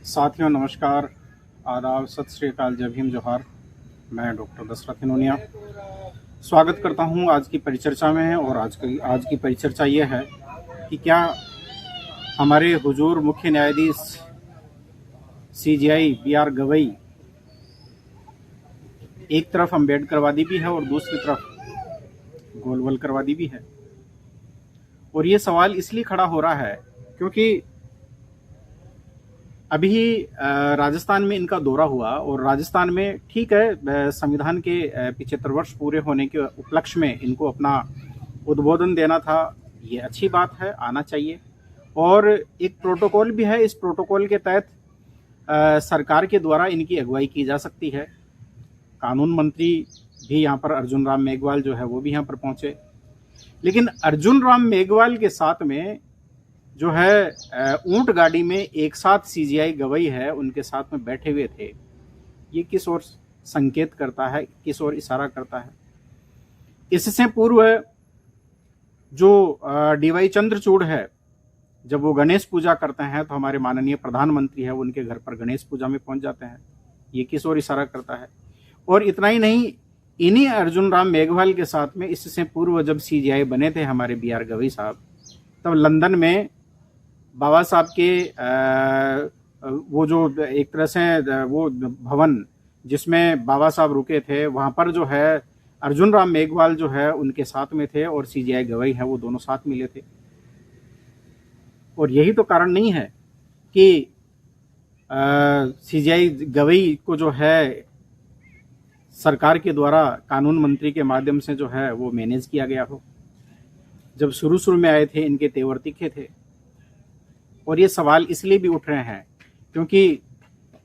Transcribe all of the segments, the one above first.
साथियों नमस्कार, आदाब, सत श्री अकाल, जय भीम, जोहार। मैं डॉक्टर दशरथ हिनोनिया स्वागत करता हूं आज की परिचर्चा में। और आज की परिचर्चा ये है कि क्या हमारे हुजूर मुख्य न्यायाधीश सीजेआई बी.आर. गवई एक तरफ अम्बेडकरवादी भी है और दूसरी तरफ गोलवलकरवादी भी है। और ये सवाल इसलिए खड़ा हो रहा है क्योंकि अभी राजस्थान में इनका दौरा हुआ और राजस्थान में ठीक है, संविधान के 75 वर्ष पूरे होने के उपलक्ष्य में इनको अपना उद्बोधन देना था। ये अच्छी बात है, आना चाहिए। और एक प्रोटोकॉल भी है, इस प्रोटोकॉल के तहत सरकार के द्वारा इनकी अगुवाई की जा सकती है। कानून मंत्री भी यहाँ पर अर्जुन राम मेघवाल जो है वो भी यहाँ पर पहुंचे। लेकिन अर्जुन राम मेघवाल के साथ में जो है ऊंट गाड़ी में एक साथ सीजेआई गवई है, उनके साथ में बैठे हुए थे। ये किस ओर संकेत करता है, किस ओर इशारा करता है? इससे पूर्व जो डीवाई चंद्रचूड़ है, जब वो गणेश पूजा करते हैं तो हमारे माननीय प्रधानमंत्री है उनके घर पर गणेश पूजा में पहुंच जाते हैं। ये किस ओर इशारा करता है? और इतना ही नहीं, इन्हीं अर्जुन राम मेघवाल के साथ में इससे पूर्व जब सीजेआई बने थे हमारे बी.आर. गवई साहब, तब लंदन में बाबा साहब के वो जो एक तरह से वो भवन जिसमें बाबा साहब रुके थे, वहाँ पर जो है अर्जुन राम मेघवाल जो है उनके साथ में थे और सीजेआई गवई है वो दोनों साथ मिले थे। और यही तो कारण नहीं है कि सीजेआई गवई को जो है सरकार के द्वारा कानून मंत्री के माध्यम से जो है वो मैनेज किया गया हो। जब शुरू में आए थे इनके तेवर तीखे थे। और ये सवाल इसलिए भी उठ रहे हैं क्योंकि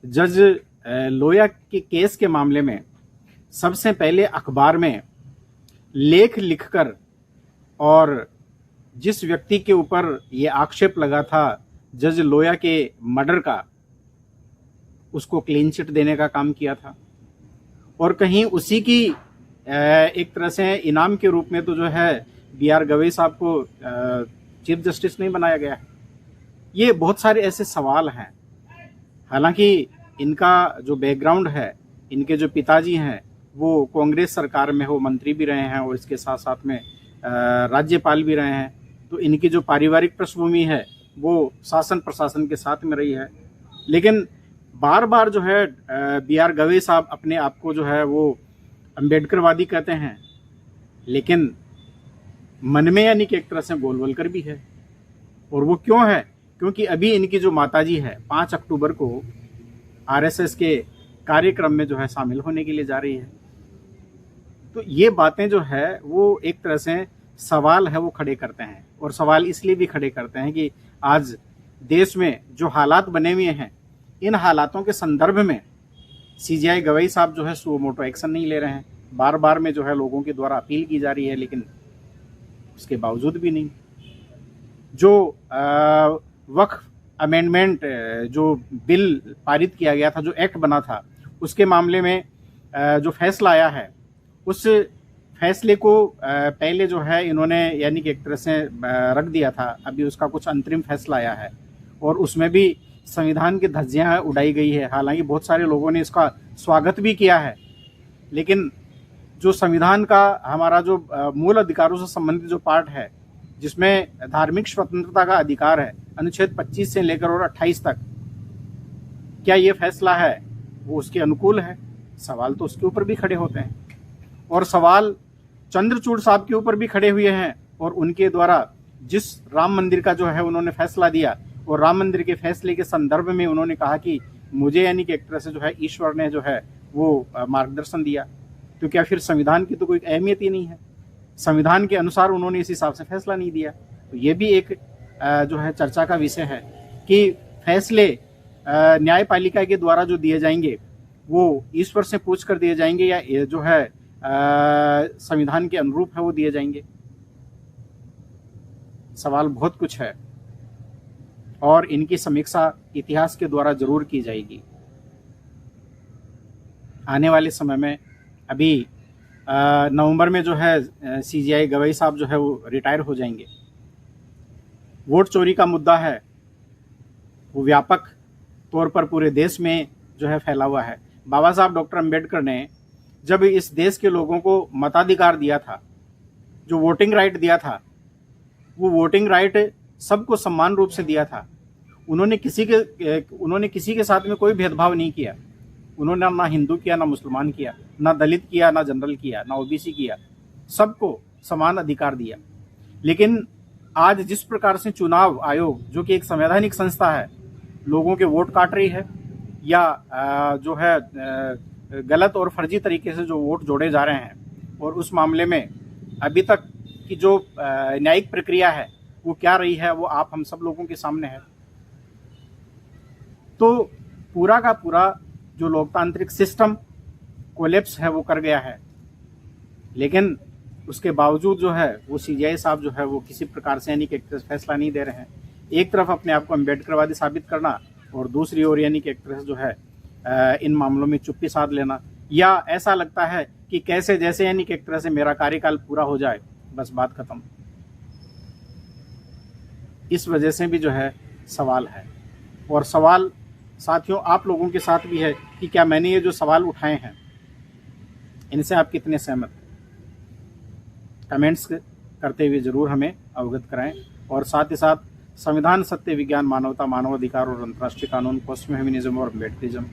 जज लोया के केस के मामले में सबसे पहले अखबार में लेख लिखकर और जिस व्यक्ति के ऊपर ये आक्षेप लगा था जज लोया के मर्डर का, उसको क्लीन चिट देने का काम किया था। और कहीं उसी की एक तरह से इनाम के रूप में तो जो है बी.आर. गवई साहब को चीफ जस्टिस नहीं बनाया गया है। ये बहुत सारे ऐसे सवाल हैं। हालांकि इनका जो बैकग्राउंड है, इनके जो पिताजी हैं वो कांग्रेस सरकार में वो मंत्री भी रहे हैं और इसके साथ साथ में राज्यपाल भी रहे हैं। तो इनकी जो पारिवारिक पृष्ठभूमि है वो शासन प्रशासन के साथ में रही है। लेकिन बार बार जो है बी.आर. गवई साहब अपने आप को जो है वो अम्बेडकरवादी कहते हैं, लेकिन मन में यानी कि एक तरह से गोलवलकर भी है। और वो क्यों है? क्योंकि अभी इनकी जो माताजी है 5 अक्टूबर को आरएसएस के कार्यक्रम में जो है शामिल होने के लिए जा रही है। तो ये बातें जो है वो एक तरह से सवाल है वो खड़े करते हैं। और सवाल इसलिए भी खड़े करते हैं कि आज देश में जो हालात बने हुए हैं, इन हालातों के संदर्भ में सीजेआई गवई साहब जो है सो मोटो एक्शन नहीं ले रहे हैं। बार बार में जो है लोगों के द्वारा अपील की जा रही है, लेकिन उसके बावजूद भी नहीं। जो वक्फ अमेंडमेंट जो बिल पारित किया गया था, जो एक्ट बना था, उसके मामले में जो फैसला आया है, उस फैसले को पहले जो है इन्होंने यानी कि एक तरह से रख दिया था। अभी उसका कुछ अंतरिम फैसला आया है और उसमें भी संविधान की धज्जियां उड़ाई गई है। हालांकि बहुत सारे लोगों ने इसका स्वागत भी किया है, लेकिन जो संविधान का हमारा जो मूल अधिकारों से संबंधित जो पार्ट है, जिसमें धार्मिक स्वतंत्रता का अधिकार है, अनुच्छेद 25 से लेकर और 28 तक, क्या ये फैसला है वो उसके अनुकूल है? सवाल तो उसके ऊपर भी खड़े होते हैं। और सवाल चंद्रचूड़ साहब के ऊपर भी खड़े हुए हैं। और उनके द्वारा जिस राम मंदिर का जो है उन्होंने फैसला दिया, और राम मंदिर के फैसले के संदर्भ में उन्होंने कहा कि मुझे यानी कि एक तरह से जो है ईश्वर ने जो है वो मार्गदर्शन दिया। तो क्या फिर संविधान की तो कोई अहमियत ही नहीं है? संविधान के अनुसार उन्होंने इस हिसाब से फैसला नहीं दिया। तो ये भी एक जो है चर्चा का विषय है कि फैसले न्यायपालिका के द्वारा जो दिए जाएंगे वो ईश्वर से पूछ कर दिए जाएंगे या जो है संविधान के अनुरूप है वो दिए जाएंगे। सवाल बहुत कुछ है और इनकी समीक्षा इतिहास के द्वारा जरूर की जाएगी। आने वाले समय में अभी नवंबर में जो है सीजेआई गवई साहब जो है वो रिटायर हो जाएंगे। वोट चोरी का मुद्दा है वो व्यापक तौर पर पूरे देश में जो है फैला हुआ है। बाबा साहब डॉक्टर अंबेडकर ने जब इस देश के लोगों को मताधिकार दिया था, जो वोटिंग राइट दिया था, वो वोटिंग राइट सबको समान रूप से दिया था। उन्होंने किसी के साथ में कोई भेदभाव नहीं किया। उन्होंने ना हिंदू किया, ना मुसलमान किया, ना दलित किया, ना जनरल किया, ना ओबीसी किया, सबको समान अधिकार दिया। लेकिन आज जिस प्रकार से चुनाव आयोग, जो कि एक संवैधानिक संस्था है, लोगों के वोट काट रही है या जो है गलत और फर्जी तरीके से जो वोट जोड़े जा रहे हैं, और उस मामले में अभी तक की जो न्यायिक प्रक्रिया है वो क्या रही है, वो आप हम सब लोगों के सामने है। तो पूरा का पूरा जो लोकतांत्रिक सिस्टम कोलैप्स है वो कर गया है। लेकिन उसके बावजूद जो है वो सीजेआई साहब जो है वो किसी प्रकार से यानी कि फैसला नहीं दे रहे हैं। एक तरफ अपने आप को अम्बेडकरवादी साबित करना, और दूसरी ओर यानी कि एक तरह से जो है इन मामलों में चुप्पी साध लेना, या ऐसा लगता है कि कैसे जैसे यानी कि एक तरह से मेरा कार्यकाल पूरा हो जाए, बस बात खत्म। इस वजह से भी जो है सवाल है, और सवाल साथियों आप लोगों के साथ भी है कि क्या मैंने ये जो सवाल उठाए हैं इनसे आप कितने सहमत हैं। कमेंट्स करते हुए जरूर हमें अवगत कराएं, और साथ ही साथ संविधान, सत्य, विज्ञान, मानवता, मानवाधिकार और अंतर्राष्ट्रीय कानून, पोस्ट फेमिनिज्म और अम्बेडकरिज्म,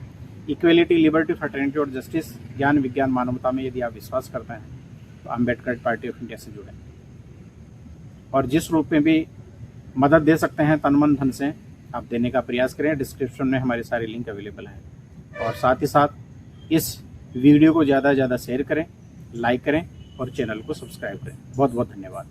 इक्वेलिटी, लिबर्टी, फ्रेटर्निटी और जस्टिस, ज्ञान, विज्ञान, मानवता में यदि आप विश्वास करते हैं तो अम्बेडकर पार्टी ऑफ इंडिया से जुड़ें, और जिस रूप में भी मदद दे सकते हैं तन मन धन से आप देने का प्रयास करें। डिस्क्रिप्शन में हमारी सारी लिंक अवेलेबल हैं, और साथ ही साथ इस वीडियो को ज़्यादा से ज़्यादा शेयर करें, लाइक करें और चैनल को सब्सक्राइब करें। बहुत बहुत धन्यवाद।